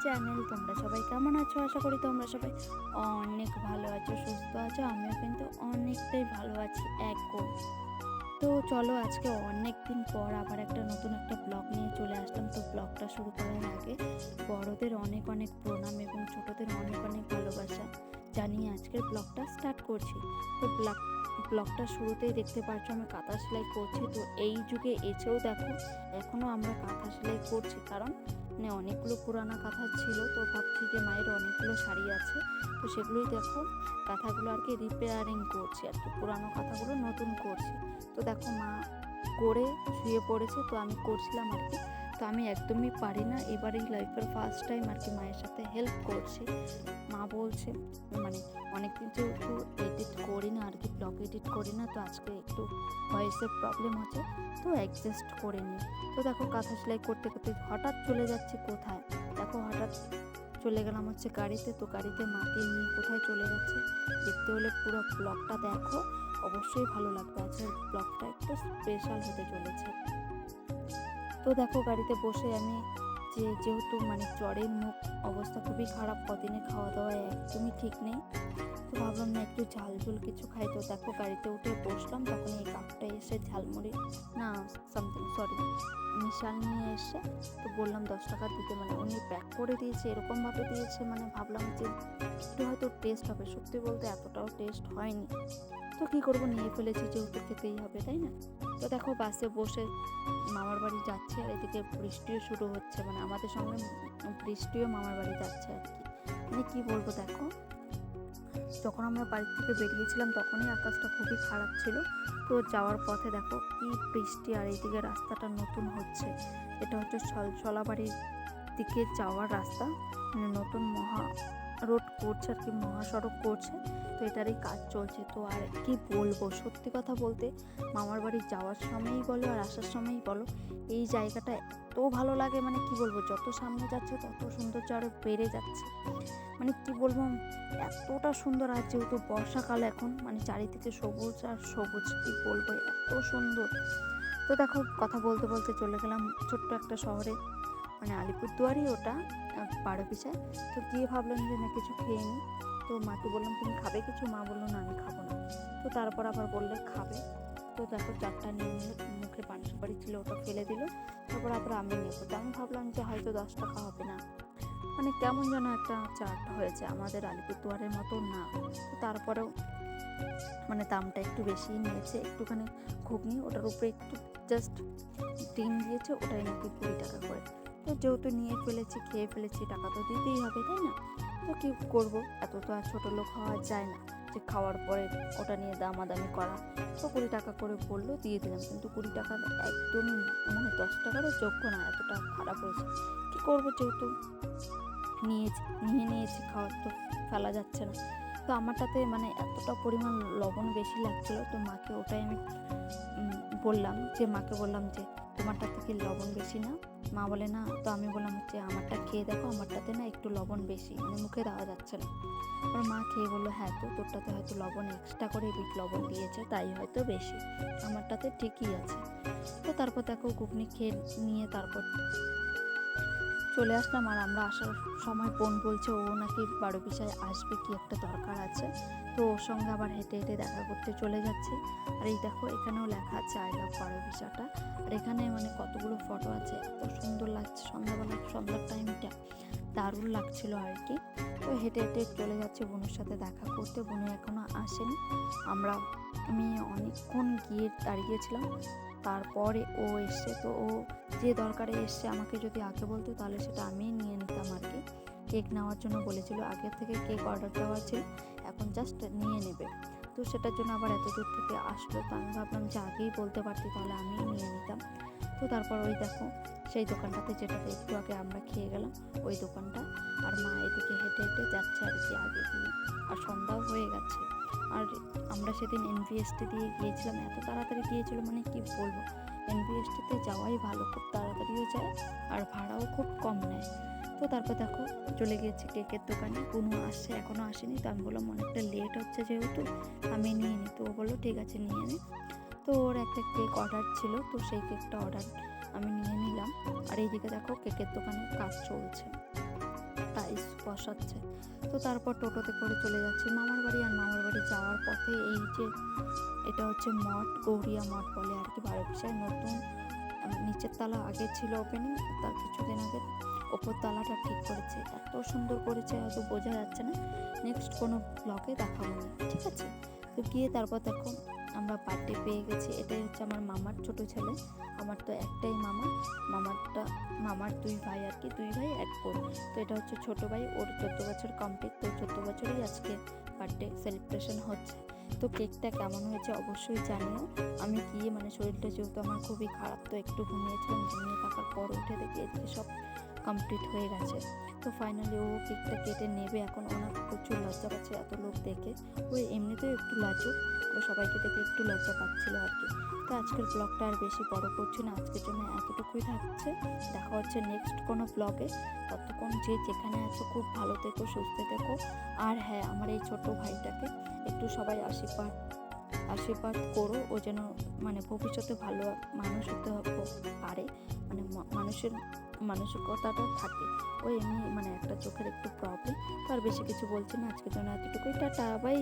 Channel. তোমরা সবাই কেমন আছো? আশা করি তোমরা সবাই অনেক ভালো আছো, সুস্থ আছো। আমিও কিন্তু অনেকটাই ভালো আছি এখন। তো চলো, আজকে অনেক দিন পর আবার নতুন একটা ব্লগ নিয়ে চলে আসলাম। তো ব্লগটা শুরু করার আগে বড়দের অনেক অনেক প্রণাম এবং ছোটদের অনেক অনেক ভালোবাসা জানিয়ে আজকের ব্লগটা স্টার্ট করছি। তো ব্লগটা শুরুতেই দেখতে পাচ্ছ আমি কাঁথা সেলাই করছি। তো এই যুগে এসেও দেখো এখনও আমরা কাঁথা সেলাই করছি, কারণ অনেকগুলো পুরানা কাঁথা ছিল। তো ভাবছি যে মায়ের অনেকগুলো শাড়ি আছে, তো সেগুলোই দেখো কাঁথাগুলো আর কি রিপেয়ারিং করছি, আর কি পুরানো কাঁথাগুলো নতুন করছি। তো দেখো মা করে শুয়ে পড়েছে, তো আমি করছিলাম আর কি। তো আমি একদমই পারি না, এবারেই লাইফের ফার্স্ট টাইম আর কি মায়ের সাথে হেল্প করছি। মা বলছে অনেকদিন যেহেতু এডিট করি না আর কি, ব্লগ এডিট করি না, তো আজকে একটু ভয়েসের প্রবলেম হচ্ছে, তো অ্যাডজাস্ট করে নিই। তো দেখো কাঁথা সেলাই করতে করতে হঠাৎ চলে যাচ্ছে কোথায়, দেখো হঠাৎ চলে গেলাম হচ্ছে গাড়িতে। তো গাড়িতে মাকে নিয়ে কোথায় চলে যাচ্ছে দেখতে হলে পুরো ব্লগটা দেখো, অবশ্যই ভালো লাগবে। আজকের ব্লগটা একটু স্পেশাল হতে চলেছে। তো দেখো গাড়িতে বসে আমি যেহেতু জ্বরের মুখ অবস্থা খুবই খারাপ, কদিনে খাওয়া দাওয়া একদমই ঠিক নেই, তো ভাবলাম না একটু ঝাল ঝুল কিছু খাই। তো দেখো গাড়িতে উঠে বসলাম, তখন এই কাকটা এসে ঝালমুড়ি না সামথিং মিশাল নিয়ে এসে, তো বললাম 10 টাকা দিতে। উনি প্যাক করে দিয়েছে, এরকমভাবে দিয়েছে, ভাবলাম যে একটু হয়তো টেস্ট হবে। সত্যি বলতে এতটাও টেস্ট হয়নি, তো কী করবো, নিয়ে ফেলেছি যেহেতু খেতেই হবে, তাই না? তো দেখো বাসে বসে মামার বাড়ি যাচ্ছে, আর এদিকে বৃষ্টিও শুরু হচ্ছে, আমাদের সঙ্গে বৃষ্টিও মামার বাড়ি যাচ্ছে আর কি। কি বলবো, দেখো যখন আমরা বাড়ি থেকে বেরিয়েছিলাম তখনই আকাশটা খুবই খারাপ ছিল। তো যাওয়ার পথে দেখো কি বৃষ্টি, আর এইদিকে রাস্তাটা নতুন হচ্ছে। এটা হচ্ছে সলাবাড়ির দিকে যাওয়ার রাস্তা, নতুন রোড করছে আর কি, মহাসড়ক করছে। তো এটারই কাজ চলছে। তো আর কি বলবো, সত্যি কথা বলতে মামার বাড়ি যাওয়ার সময়ই বলো আর আসার সময়ই বলো, এই জায়গাটা এত ভালো লাগে, কি বলবো, যত সামনে যাচ্ছে তত সৌন্দর্য আরও বেড়ে যাচ্ছে। কি বলবো, এতটা সুন্দর। আর যেহেতু বর্ষাকাল এখন, চারিদিকে সবুজ আর সবুজ, কি বলবো, এত সুন্দর। তো দেখো কথা বলতে বলতে চলে গেলাম ছোট্ট একটা শহরে, আলিপুরদুয়ারই ওটা, বারোবিশায়। তো গিয়ে ভাবলাম যে না কিছু খেয়ে নিই। তো মাকে বললাম তুমি খাবে কিছু? মা বললো না আমি খাবো না। তো তারপর আবার বললে খাবে। তো দেখো চারটা নিয়ে নিল, মুখে পান সুপারি ছিল ওটা ফেলে দিল। তারপর আবার আমি নেবো, তো আমি ভাবলাম যে হয়তো 10 টাকা হবে না, কেমন যেন একটা চাট হয়েছে, আমাদের আলিপুরদুয়ারের মতো না। তো তারপরেও দামটা একটু বেশিই নিয়েছে। একটুখানি ঘুগনি, ওটার উপরে একটু জাস্ট ডিম দিয়েছে, ওটাই নাকি 20 টাকা করে। তো যেহেতু নিয়ে ফেলেছি, খেয়ে ফেলেছি, টাকা তো দিতেই হবে, তাই না? তো কী করবো, এত তো আর ছোটো লোক হওয়া যায় না যে খাওয়ার পরে ওটা নিয়ে দামাদামি করা। তো 20 টাকা করে বললো, দিয়ে দিলাম। কিন্তু 20 টাকা একদমই 10 টাকারও যোগ্য না, এতটা খারাপ হয়েছে। কী করবো, যেহেতু নিয়েছি, খাওয়ার তো ফেলা যাচ্ছে না। তো আমারটাতে এতটা পরিমাণ লবণ বেশি লাগছিলো। তো মাকে ওটাই আমি মাকে বললাম যে তোমারটাতে কি লবণ বেশি না? মা বলে না। তো আমি বললাম হচ্ছে আমারটা খেয়ে দেখো, আমারটাতে না একটু লবণ বেশি, মুখে দেওয়া যাচ্ছে না। আর মা খেয়ে বললো হ্যাঁ, তো তোরটাতে হয়তো লবণ এক্সট্রা করে বিট লবণ দিয়েছে, তাই হয়তো বেশি, আমারটাতে ঠিকই আছে। তো তারপর দেখো ঘুগনি খেয়ে নিয়ে তারপর চলে আসলাম। আর আমরা আসার সময় বোন বলছে ও নাকি বারোবিশায় আসবে, কি একটা দরকার আছে। তো ওর সঙ্গে আবার হেঁটে হেঁটে দেখা করতে চলে যাচ্ছি। আর এই দেখো এখানেও লেখা আছে আই লাভ বারোবিশাটা। আর এখানে কতগুলো ফটো আছে, এত সুন্দর লাগছে। সন্ধ্যার টাইমটা দারুণ লাগছিল আর কি। তো হেঁটে হেঁটে চলে যাচ্ছি বোনের সাথে দেখা করতে। বোন এখনও আসেনি। আমি অনেকক্ষণ গিয়ে দাঁড়িয়েছিলাম, তারপরে ও এসছে। তো ও যে দরকারে এসছে, আমাকে যদি আগে বলতো তাহলে সেটা আমিই নিয়ে নিতাম আর কি। কেক নেওয়ার জন্য বলেছিল, আগের থেকে কেক অর্ডার দেওয়া ছিল, এখন জাস্ট নিয়ে নেবে। তো সেটার জন্য আবার এত দূর থেকে আসলো। তো আমি ভাবলাম যে আগেই বলতে পারতি, তাহলে আমিই নিয়ে নিতাম। তো তারপর ওই দেখো সেই দোকানটাতে, যেটাতে একটু আগে আমরা খেয়ে গেলাম, ওই দোকানটা। আর মা এদিকে হেঁটে হেঁটে যাচ্ছে আর কি আগে দিয়ে। আর সন্ধ্যাও হয়ে গেছে। আর আমরা সেদিন এনভিএসটি দিয়ে গিয়েছিলাম, এত তাড়াতাড়ি গিয়েছিল, কি বলবো। এনভিএসটিতে যাওয়াই ভালো, খুব তাড়াতাড়িও যায় আর ভাড়াও খুব কম নেয়। তো তারপর দেখো চলে গিয়েছি কেকের দোকানে। কোনো আসছে, এখনও আসেনি। তো আমি বললাম অনেকটা লেট হচ্ছে যেহেতু আমি নিয়ে নিই। তো ও বললো ঠিক আছে নিয়ে নে। তো ওর একটা কেক অর্ডার ছিল, তো সেই কেকটা আমি নিয়ে নিলাম। আর এইদিকে দেখো কেকের দোকানে কাজ চলছে। রাইস বসাচ্ছে। তো তারপর টোটোতে করে চলে যাচ্ছি মামার বাড়ি। আর মামার বাড়ি যাওয়ার পথে এই যে এটা হচ্ছে মঠ, গৌরিয়া মঠ বলে আর কি বারোবিশায় নতুন। নিচের তলা আগে ছিল ওপেনিং, তার কিছুদিন আগে ওপর তলাটা ঠিক করেছে। এত সুন্দর করেছে হয়তো বোঝা যাচ্ছে না, নেক্সট কোনো ব্লগে দেখাবো না, ঠিক আছে? তো গিয়ে তারপর দেখো আমরা বার্থডে পেয়ে গেছি। এটাই হচ্ছে আমার মামার ছোট ছেলে। আমার তো একটাই মামা, মামার দুই ভাই আর কি, দুই ভাই এক বোন। তো এটা হচ্ছে ছোট ভাই, ওর 14 বছর কমপ্লিট। তো 14 বছরই আজকে বার্থডে সেলিব্রেশন হচ্ছে। তো কেকটা কেমন হয়েছে অবশ্যই জানিও। আমি গিয়ে মানে শরীরটা যেহেতু আমার খুবই খারাপ, তো একটু ঘুমিয়েছিলাম, ঘুমিয়ে থাকার পর উঠে দেখি এদিকে সব কমপ্লিট হয়ে গেছে। তো ফাইনালি ও কেকটা কেটে নেবে এখন। ওনার প্রচুর লজ্জা পাচ্ছে এত লোক দেখে। ও এমনিতেও একটু লাজুক, ও সবাইকে দেখে একটু লজ্জা পাচ্ছিল আর কি। তো আজকের ব্লগটা আর বেশি বড় করছি না, আজকের জন্য এতটুকুই থাকছে। দেখা হচ্ছে নেক্সট কোনো ব্লগে। ততক্ষণ যে যেখানে আছো খুব ভালো থেকো, সুস্থ থেকো। আর হ্যাঁ, আমার এই ছোট ভাইটাকে একটু সবাই আশীর্বাদ করো, ও যেন মানে ভবিষ্যতে ভালো মানুষ হতে পারে, মানে মানুষের মানসিকতাটা থাকে। ও এমনি মানে একটা চোখের একটু প্রবলেম। তো আর বেশি কিছু বলছি না, আজকের জন্য এতটুকুই। টাটা, বাই।